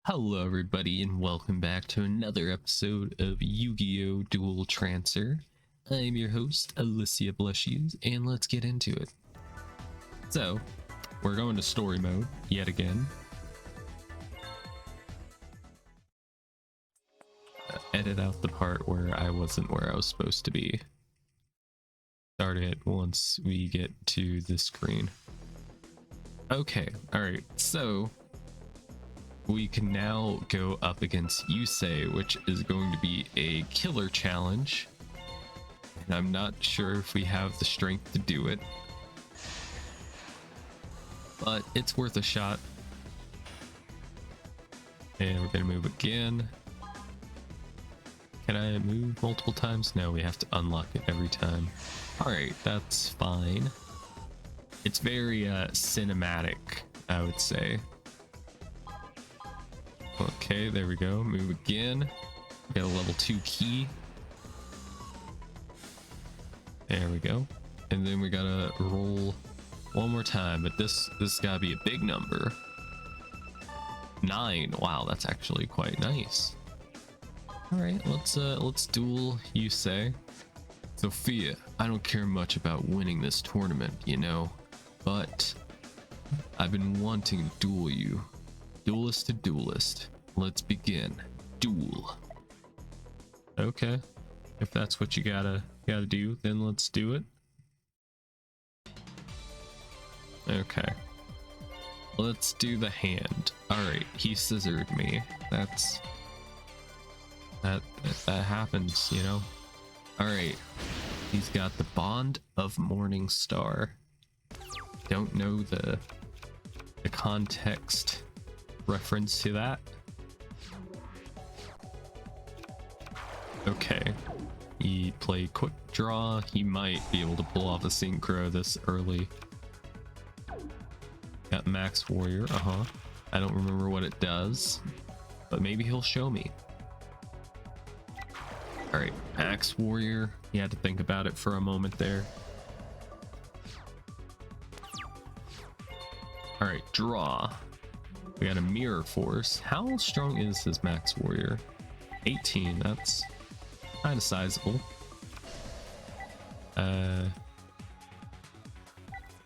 Hello everybody and welcome back to another episode of Yu-Gi-Oh! Duel Transfer. I'm your host, Alicia Blushies, and let's get into it. So, we're going to story mode, yet again. Edit out the part where I wasn't where I was supposed to be. Start it once we get to the screen. Okay, alright, so we can now go up against Yusei, which is going to be a killer challenge. And I'm not sure if we have the strength to do it, but it's worth a shot. And we're gonna move again. Can I move multiple times? No, we have to unlock it every time. Alright, that's fine. It's very cinematic, I would say. Okay, there we go. Move again. Got a level 2 key. There we go. And then we gotta roll one more time, but this gotta be a big number. 9. Wow, that's actually quite nice. All right, let's duel Yusei. Sophia, I don't care much about winning this tournament, you know, but I've been wanting to duel you. Duelist to duelist. Let's begin. Duel. Okay. If that's what you gotta do, then let's do it. Okay. Let's do the hand. Alright, he scissored me. That happens, you know? Alright. He's got the Bond of Morning Star. Don't know the context reference to that. Okay, he played quick draw. He might be able to pull off a synchro this early. Got Max Warrior. I don't remember what it does, but maybe he'll show me. All right, Max Warrior. He had to think about it for a moment there. All right, draw. We got a Mirror Force. How strong is his Max Warrior? 18. That's kind of sizable. I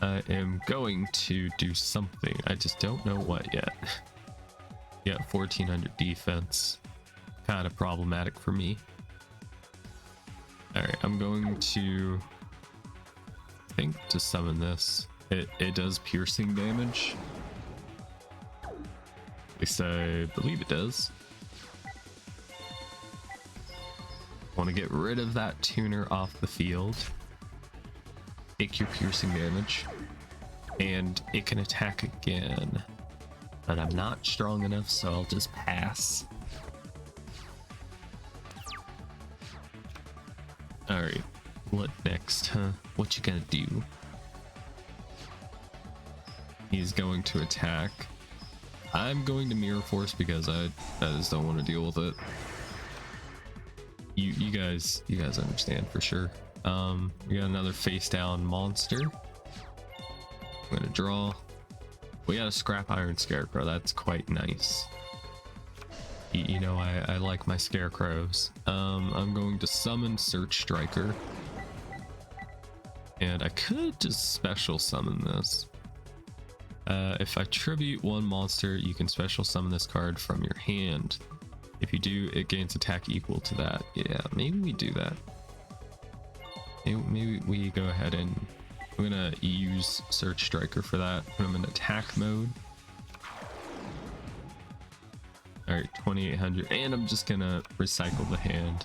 am going to do something. I just don't know what yet. Yeah, 1400 defense. Kind of problematic for me. Alright, I'm going to think to summon this. It does piercing damage. At least I believe it does. Want to get rid of that tuner off the field. Take your piercing damage. And it can attack again. But I'm not strong enough, so I'll just pass. Alright, what next, huh? What you gonna do? He's going to attack. I'm going to Mirror Force because I just don't want to deal with it. You guys understand for sure. We got another face down monster. I'm gonna draw. We got a Scrap Iron Scarecrow. That's quite nice. You know, I like my scarecrows. I'm going to summon Search Striker. And I could just special summon this. If I tribute one monster, you can special summon this card from your hand. If you do, it gains attack equal to that. Yeah, maybe we do that. Maybe we go ahead and I'm gonna use Search Striker for that. Put him in attack mode. Alright, 2800. And I'm just gonna recycle the hand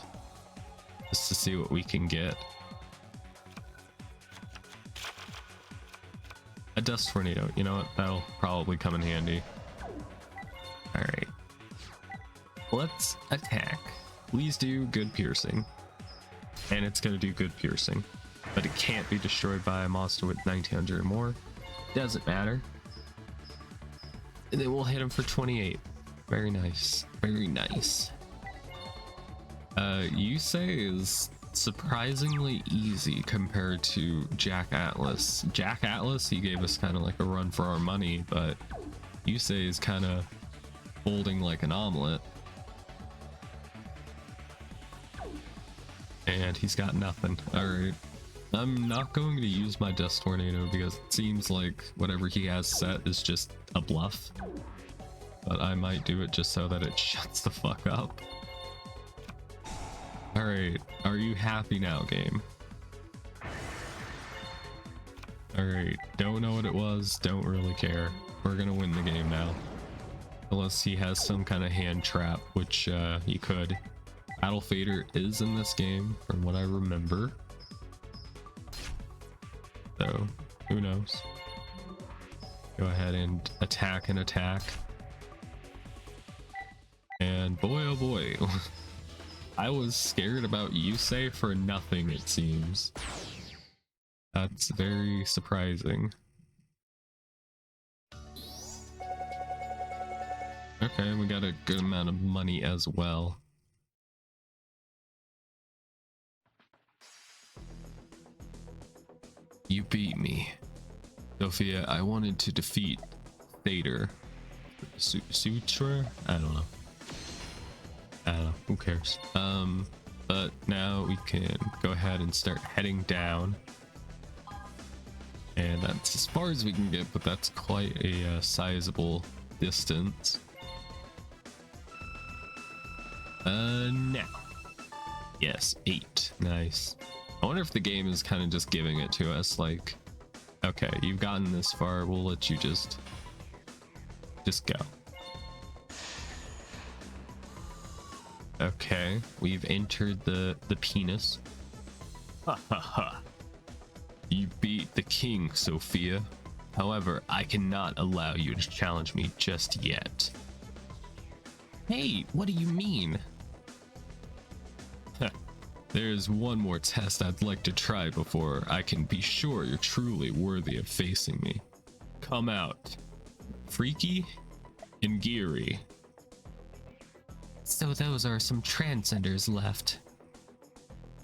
just to see what we can get. A Dust Tornado. You know what? That'll probably come in handy. Alright. Let's attack. Please do good piercing. And it's going to do good piercing. But it can't be destroyed by a monster with 1900 or more. Doesn't matter. And then we'll hit him for 28. Very nice. Very nice. Yusei is surprisingly easy compared to Jack Atlas. Jack Atlas, he gave us kind of like a run for our money, but Yusei is kind of folding like an omelet. And he's got nothing. Alright. I'm not going to use my Death Tornado because it seems like whatever he has set is just a bluff. But I might do it just so that it shuts the fuck up. Alright, are you happy now, game? Alright, don't know what it was, don't really care. We're gonna win the game now. Unless he has some kind of hand trap, which he could. Battle Fader is in this game, from what I remember. So, who knows? Go ahead and attack and attack. And boy oh boy. I was scared about Yusei for nothing, it seems. That's very surprising. Okay, we got a good amount of money as well. You beat me. Sophia, I wanted to defeat Thader. Sutra? I don't know. Who cares? But now we can go ahead and start heading down. And that's as far as we can get, but that's quite a sizable distance. Now. Yes, 8. Nice. I wonder if the game is kind of just giving it to us, like, okay, you've gotten this far, we'll let you just go. Okay, we've entered the penis. Ha ha ha. You beat the king, Sophia. However, I cannot allow you to challenge me just yet. Hey, what do you mean? There's one more test I'd like to try before I can be sure you're truly worthy of facing me. Come out. Freaky and Geary. So those are some transcenders left.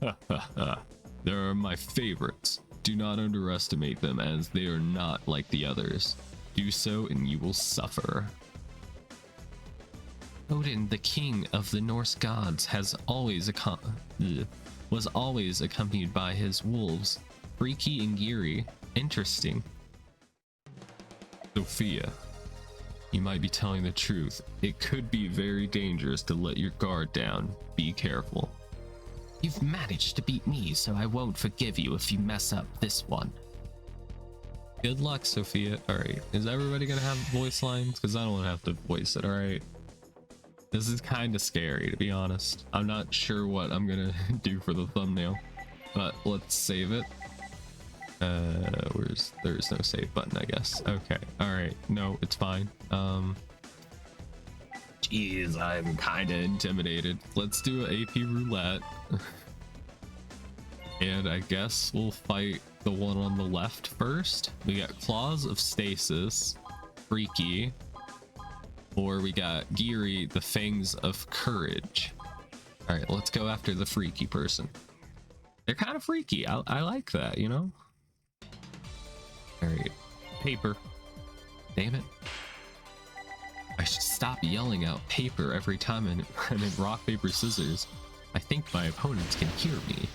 Ha ha ha. They are my favorites. Do not underestimate them, as they are not like the others. Do so and you will suffer. Odin, the king of the Norse gods, was always accompanied by his wolves, Freaky and Geary. Interesting. Sophia, you might be telling the truth. It could be very dangerous to let your guard down. Be careful. You've managed to beat me, so I won't forgive you if you mess up this one. Good luck, Sophia. Alright, is everybody gonna have voice lines? Because I don't want to have to voice it, alright? This is kind of scary, to be honest. I'm not sure what I'm gonna do for the thumbnail, but let's save it. There's no save button, I guess. Okay, alright, no, it's fine. Jeez, I'm kind of intimidated. Let's do an AP roulette. And I guess we'll fight the one on the left first. We got Claws of Stasis, Freaky, or we got Geary, the Fangs of Courage. All right, let's go after the freaky person. They're kind of freaky. I like that, you know? All right, paper. Damn it. I should stop yelling out paper every time I'm in rock, paper, scissors. I think my opponents can hear me.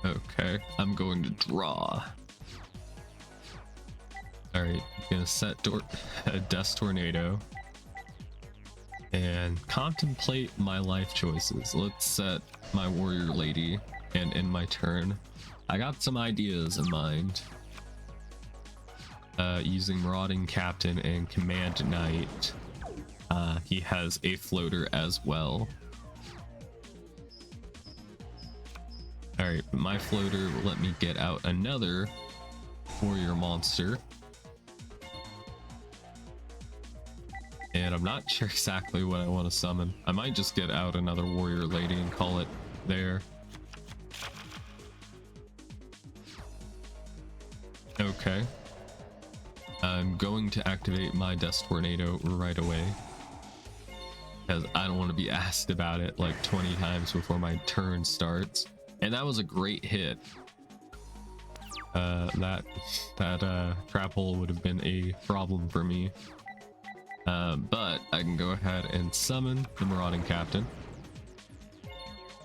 Okay, I'm going to draw. Alright, I'm gonna set a Death Tornado and contemplate my life choices. Let's set my Warrior Lady and end my turn. I got some ideas in mind. Using Marauding Captain and Command Knight. He has a floater as well. Alright, my floater will let me get out another warrior monster. And I'm not sure exactly what I want to summon. I might just get out another warrior lady and call it there. Okay. I'm going to activate my Death Tornado right away, because I don't want to be asked about it like 20 times before my turn starts. And that was a great hit. that trap hole would have been a problem for me. But I can go ahead and summon the Marauding Captain,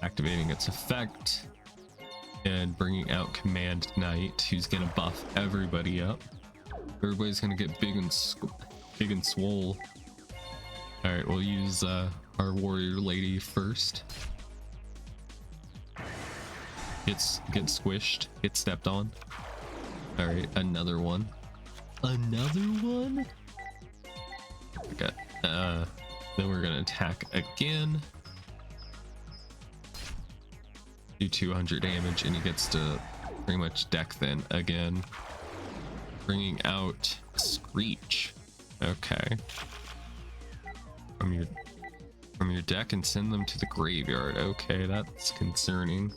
activating its effect and bringing out Command Knight, who's gonna buff everybody up. Everybody's gonna get big and swole. All right, we'll use our warrior lady first. Get squished, get stepped on. All right, another one. Another one? Okay. Then we're gonna attack again. Do 200 damage, and he gets to pretty much deck then again. Bringing out Screech. Okay. From your deck and send them to the graveyard. Okay, that's concerning.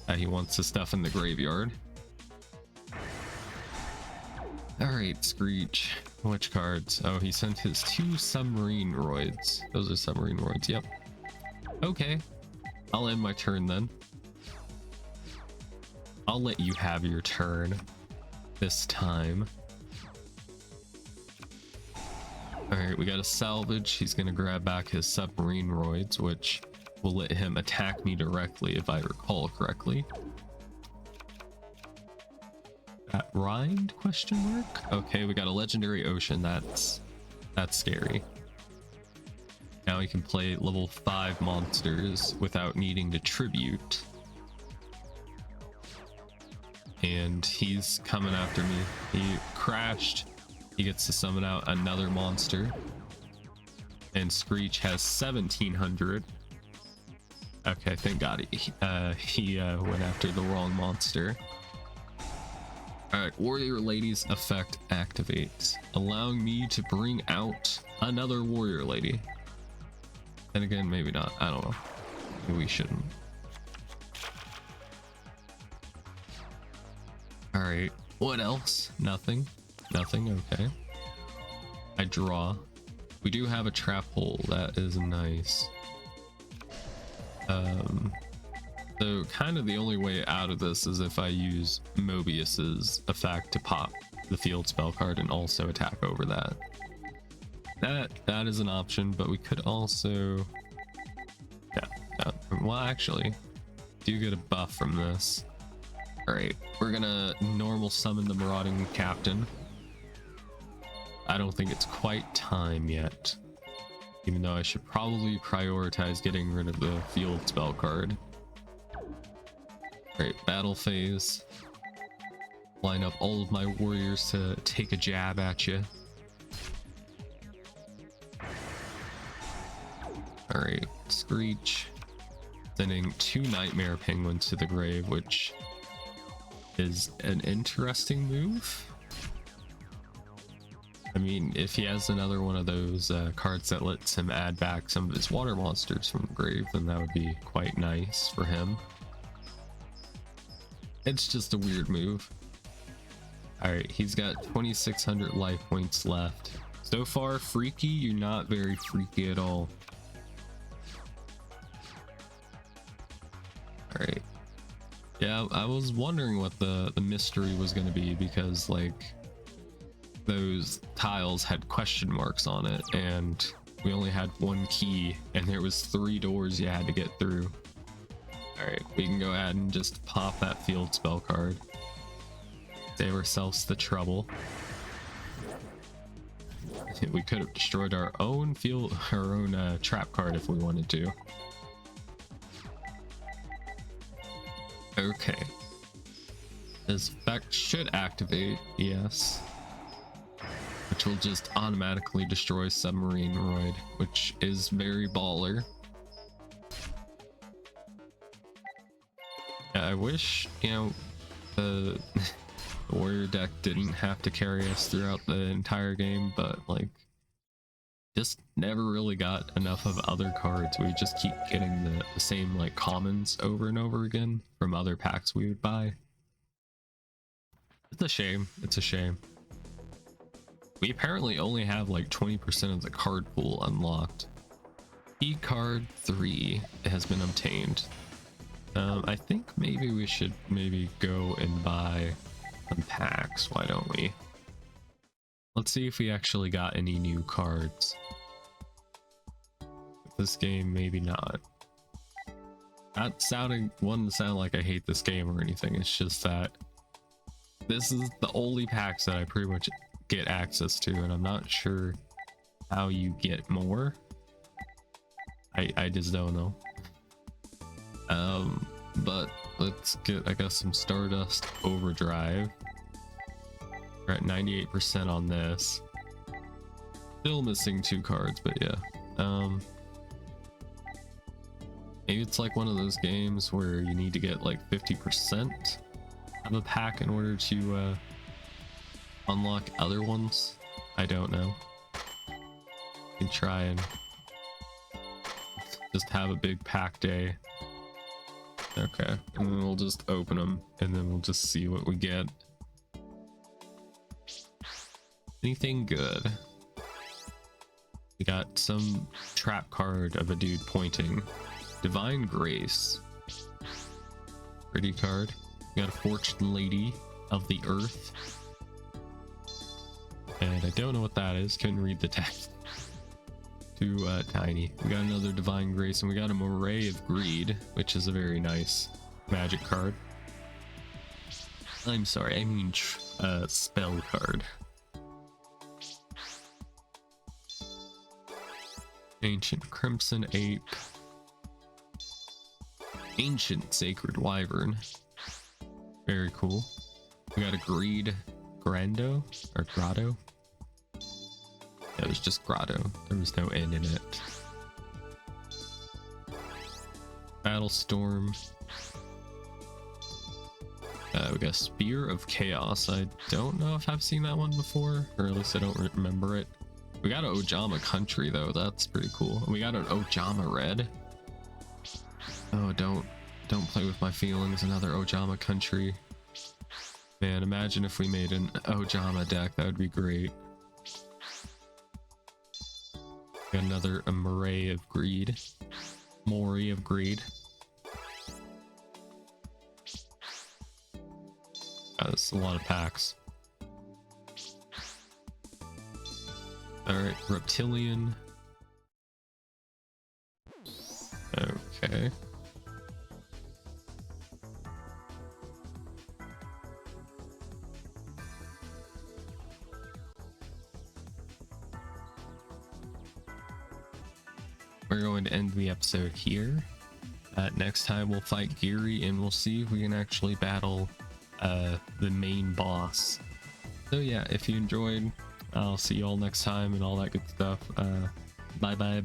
That he wants the stuff in the graveyard. Alright, Screech. Which cards? Oh, he sent his 2 submarine roids. Those are submarine roids, yep. Okay. I'll end my turn then. I'll let you have your turn this time. Alright, we got a salvage. He's gonna grab back his submarine roids, which will let him attack me directly if I recall correctly. That rhymed? Question mark? Okay, we got a legendary ocean. That's scary. Now he can play level 5 monsters without needing to tribute. And he's coming after me. He crashed. He gets to summon out another monster. And Screech has 1700. Okay, thank God he went after the wrong monster. Alright, Warrior Lady's effect activates, allowing me to bring out another Warrior Lady. And again, maybe not. I don't know. Maybe we shouldn't. Alright, what else? Nothing. Nothing, okay. I draw. We do have a trap hole. That is nice. So kind of the only way out of this is if I use Mobius's effect to pop the field spell card and also attack over that. That is an option, but we could also, yeah, well, actually do get a buff from this. All right, we're gonna normal summon the Marauding Captain. I don't think it's quite time yet, even though I should probably prioritize getting rid of the field spell card. All right, battle phase. Line up all of my warriors to take a jab at you. All right, Screech. Sending 2 Nightmare Penguins to the grave, which is an interesting move. I mean, if he has another one of those cards that lets him add back some of his water monsters from the grave, then that would be quite nice for him. It's just a weird move. Alright, he's got 2600 life points left. So far, freaky, you're not very freaky at all. Alright. Yeah, I was wondering what the mystery was going to be, because like those tiles had question marks on it and we only had 1 key and there was 3 doors you had to get through. All right, we can go ahead and just pop that field spell card, save ourselves the trouble. We could have destroyed our own trap card if we wanted to. Okay, this effect should activate, yes, which will just automatically destroy Submarine Roid, which is very baller. Yeah, I wish, you know, the warrior deck didn't have to carry us throughout the entire game, but like just never really got enough of other cards. We just keep getting the same like commons over and over again from other packs we would buy. It's a shame. It's a shame. We apparently only have like 20% of the card pool unlocked. E card 3 has been obtained. I think maybe we should go and buy some packs, why don't we? Let's see if we actually got any new cards. This game, maybe not. Not sounding one to sound like I hate this game or anything. It's just that this is the only packs that I pretty much get access to, and I'm not sure how you get more. I just don't know. But let's get, I guess, some Stardust Overdrive. We're at 98% on this. Still missing 2 cards, but yeah. Maybe it's like one of those games where you need to get like 50% of a pack in order to unlock other ones. I don't know. You can try and just have a big pack day. Okay, and then we'll just open them and then we'll just see what we get. Anything good? We got some trap card of a dude pointing. Divine Grace. Pretty card. We got a Fortune Lady of the Earth. And I don't know what that is. Couldn't read the text. Too tiny. We got another Divine Grace, and we got a Moray of Greed, which is a very nice magic card. I'm sorry, I mean spell card. Ancient Crimson Ape. Ancient Sacred Wyvern. Very cool. We got a Greed Grando or Grotto. Yeah, it was just Grotto. There was no N in it. Battlestorm. We got Spear of Chaos. I don't know if I've seen that one before, or at least I don't remember it. We got an Ojama Country though. That's pretty cool. And we got an Ojama Red. Oh, don't play with my feelings. Another Ojama Country. Man, imagine if we made an Ojama deck. That would be great. Got another Moray of Greed. Moray of Greed. That's a lot of packs. Alright, Reptilian. Okay. We're going to end the episode here. Next time we'll fight Geary and we'll see if we can actually battle the main boss. So yeah, if you enjoyed, I'll see you all next time and all that good stuff. Bye bye.